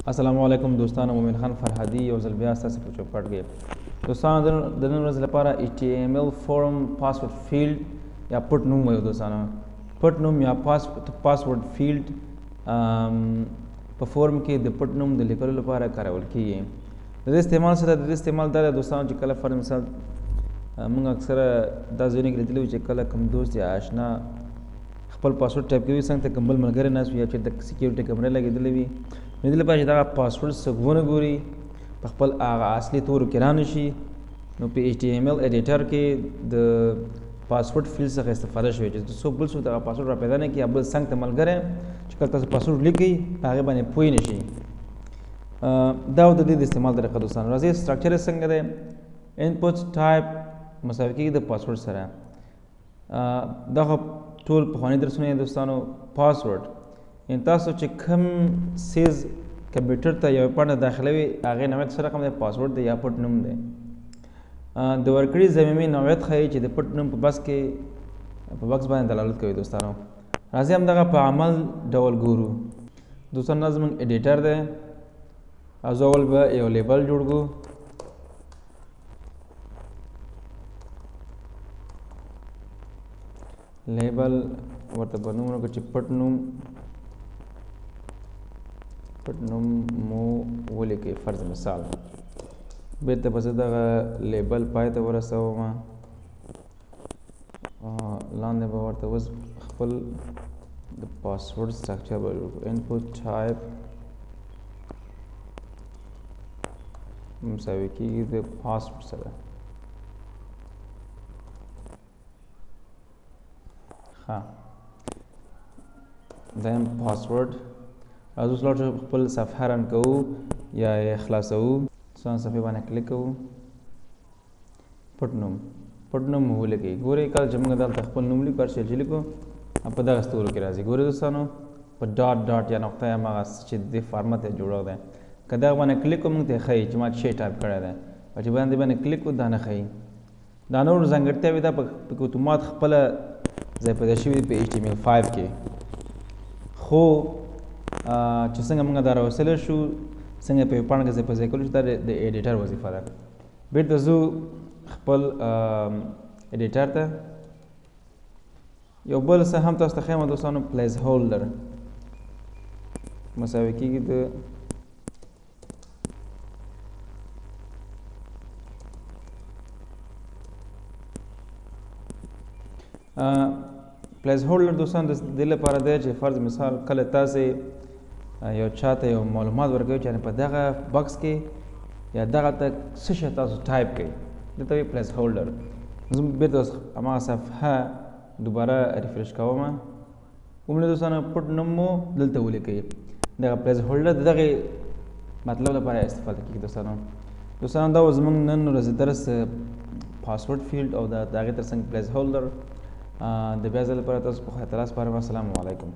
السلام علیکم دوستانو، مومن خان فرهادي یو ځل بیا ستاسو په چوکاټ کې دوستانو د نن ورځې لپاره HTML فورم پاسورډ فیلډ یا پټ نوم وایو. دوستانو پټ نوم یا پاسورډ فیلډ په فورم کې د پټ نوم د لیکلو لپاره کارول کیږي. د دې استعمال سره د دې استعمال دا دوستانو چې کله فرض مثال موږ اکثره دا ځایونه کې لیدلي چې کله کوم دوست یا آشنا خپل پاسورډ ټایپ کوي څنګه ته کوم بل ملګری ناست وي یا چې د سکیورټي کیمرې لګېدلې وي، نو دې لپاره چې دغه پاسورډ څوک ونه ګوري په خپل هغه اصلي تورو کې رانه شي، نو په HTML ایډیټر کې د پاسورډ فیلډ څخه استفاده شوې چې څوک بل څوک دغه پاسورډ را پیدا نه کړي یا بل څنګ ته ملګری چې کله تاسو پاسورډ لیکئ په هغې باندې پوه نه شي. دا د دې د استعمال طریقه دوستانو. راځئ سټرکچر یې څنګه دی. انپوټ ټایپ مساوي کېږي د پاسورډ سره. دغه ټول پخواني درسونه یې دوستانو پاسورډ یعنې تاسو چې کوم سیز کمپیوټر ته یو پاڼه داخلوي هغې نوعیت څه رقم دی؟ پاسورډ دی یا پټ نوم دی. د ورکړي ضمیمي نوعیت ښایي چې د پټ نوم په بکس باندې دلالت کوي. دوستانو راځئ همدغه په عمل ډول ګورو. دوستانو دا زموږ ایډیټر دی او زه اول به یو لیبل جوړ کړو. لیبل ورته به نوم ورکړو چې پټ نوم مو ولیکئ فرض مثال. بېرته به زه دغه لیبل پای ته ورسوم، لاندې به ورته اوس خپل د پاسورډ سټرکچر به جوړ کړو. انپوټ ټایپ مساوي کېږي د پاسورډ سره. ښه دیم پاسورډ. راځو اوس لاړ شو خپل صفحه رن کوو یا یې خلاصوو. صفحې باندې کلیک کوو. پټ نوم مو ولیکئ. ګورئ کله چې موږ دلته خپل نوم لیکو هر شی چې لیکو په دغه ستورو کې راځي. ګورئ دوستانو په ډاټ یا نقطه یا هغه چې د فارمت یې جوړ دی، که دغه باندې کلیک کوو موږ ته یې ښایي چې ما شی ټایپ کړی دی، او چې باندې کلیک کوو دا نه ښایي. دا نور ځانګړتیاوې دا په اتومات خپله ځای پیدا شوي په HTML5 کې. خو چې څنګه موږ دا راوستلی شو، څنګه په یو پاڼه کې ځای په ځای کولو چې دا د ایډیټر وظیفه ده. بېرته ځو خپل ایډیټر ته. یو بل څه هم تاسو ته ښیم دوستانو، پلیس هولډر مساوي کېږي د پلیس هولډر دوستانو د دې لپاره دی چې فرض مثال کله تاسې یو چاته یو معلومات ورکوي چې په دغه بکس کې یا دغه ته څه شی تاسو ټایپ کوئ، دې ته وایي پلیس هولډر. زه بېرته هماغه صفحه دوباره ریفریش کوم. وموږ دوستانو پټ نوم مو دلته ولیکئ. دغه پلیس هولډر د دغې مطلب لپاره استفاده کېږي. دوستانو دا و زموږ نن ورځې درس پاسورډ فیلډ او د هغې تر څنګ پلیس هولډر. د بیا ځل لپاره تاسو په خیر تلاس سپارم. السلام علیکم.